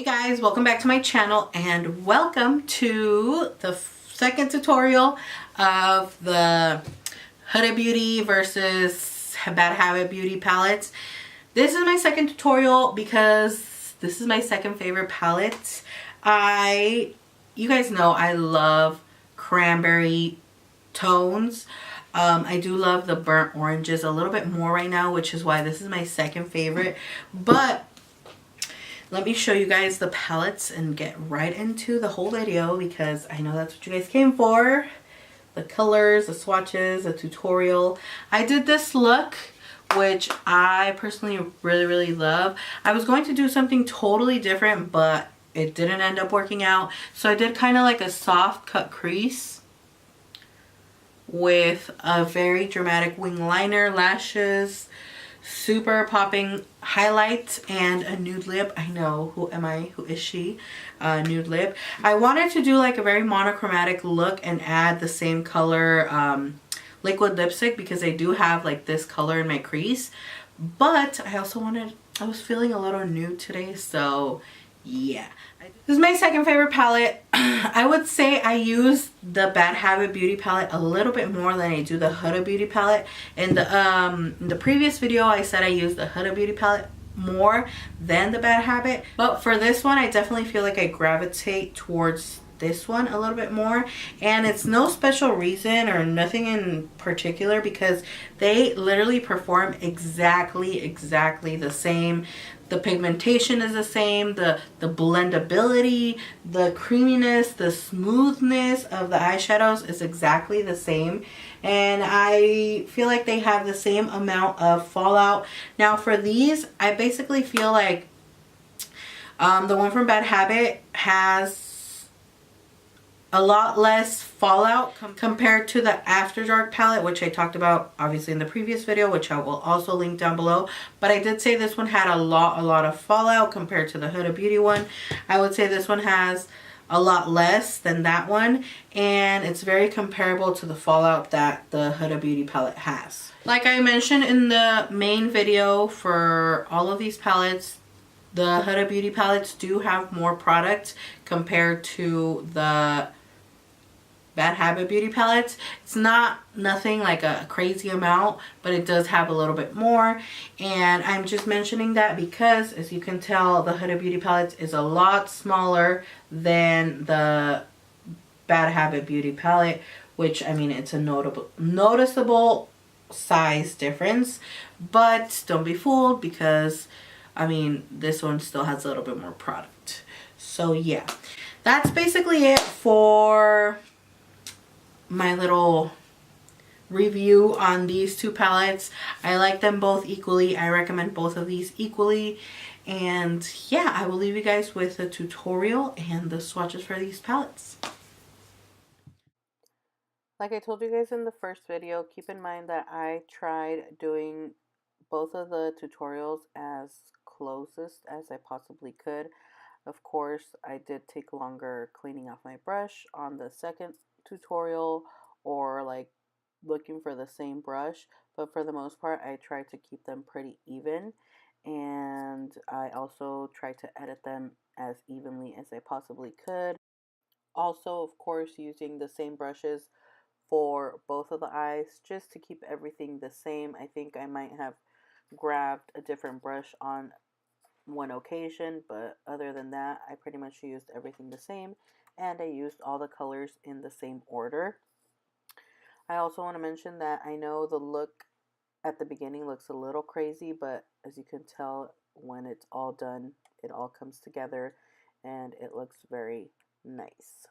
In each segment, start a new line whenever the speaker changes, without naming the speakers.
Hey guys, welcome back to my channel and welcome to the second tutorial of the Huda Beauty versus Bad Habit Beauty palettes. This is my second tutorial because this is my second favorite palette. You guys know I love cranberry tones. I do love the burnt oranges a little bit more right now, which is why this is my second favorite. But let me show you guys the palettes and get right into the whole video because I know that's what you guys came for. The colors, the swatches, the tutorial. I did this look, which I personally really love. I was going to do something totally different, but it didn't end up working out. So I did kind of like a soft cut crease with a very dramatic wing liner, lashes, super popping highlights, and a nude lip. I know, who am I? Who is she? Nude lip. I wanted to do like a very monochromatic look and add the same color liquid lipstick because I do have like this color in my crease. But I also I was feeling a little nude today, so yeah. This is my second favorite palette. I would say I use the Bad Habit Beauty palette a little bit more than I do the Huda Beauty palette. In the previous video, I said I use the Huda Beauty palette more than the Bad Habit. But for this one, I definitely feel like I gravitate towards this one a little bit more. And it's no special reason or nothing in particular because they literally perform exactly the same. The pigmentation is the same, the blendability, the creaminess, the smoothness of the eyeshadows is exactly the same. And I feel like they have the same amount of fallout. Now for these, I basically feel like the one from Bad Habit has a lot less fallout compared to the After Dark palette, which I talked about obviously in the previous video, which I will also link down below. But I did say this one had a lot of fallout compared to the Huda Beauty one. I would say this one has a lot less than that one, and it's very comparable to the fallout that the Huda Beauty palette has. Like I mentioned in the main video for all of these palettes, the Huda Beauty palettes do have more product compared to the Bad Habit Beauty palettes. It's nothing like a crazy amount, but it does have a little bit more. And I'm just mentioning that because, as you can tell, the Huda Beauty palettes is a lot smaller than the Bad Habit Beauty palette, which, I mean, it's a noticeable size difference. But don't be fooled because, I mean, this one still has a little bit more product. So yeah, that's basically it for my little review on these two palettes. I like them both equally. I recommend both of these equally. And yeah, I will leave you guys with a tutorial and the swatches for these palettes. Like I told you guys in the first video, keep in mind that I tried doing both of the tutorials as closest as I possibly could. Of course, I did take longer cleaning off my brush on the second tutorial or like looking for the same brush, but for the most part I tried to keep them pretty even, and I also tried to edit them as evenly as I possibly could. Also, of course, using the same brushes for both of the eyes just to keep everything the same. I think I might have grabbed a different brush on one occasion, but other than that, I pretty much used everything the same, and I used all the colors in the same order. I also want to mention that I know the look at the beginning looks a little crazy, but as you can tell, when it's all done, it all comes together and it looks very nice.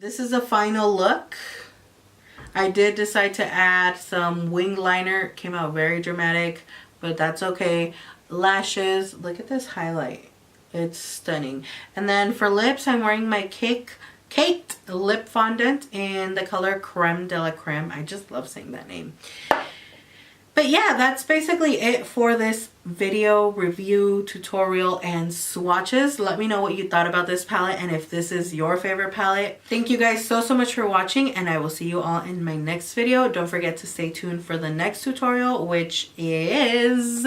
This is a final look. I did decide to add some wing liner. It came out very dramatic, but that's okay. Lashes, look at this highlight. It's stunning. And then for lips, I'm wearing my Caked lip fondant in the color Creme de la Creme. I just love saying that name. But yeah, that's basically it for this video review, tutorial, and swatches. Let me know what you thought about this palette and if this is your favorite palette. Thank you guys so much for watching, and I will see you all in my next video. Don't forget to stay tuned for the next tutorial, which is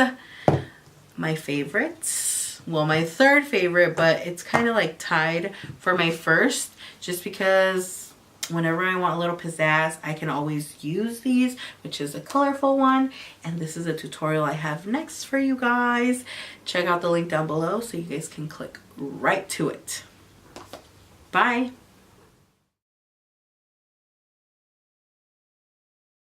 my favorites. Well, my third favorite, but it's kind of like tied for my first, just because whenever I want a little pizzazz, I can always use these, which is a colorful one. And this is a tutorial I have next for you guys. Check out the link down below so you guys can click right to it. Bye.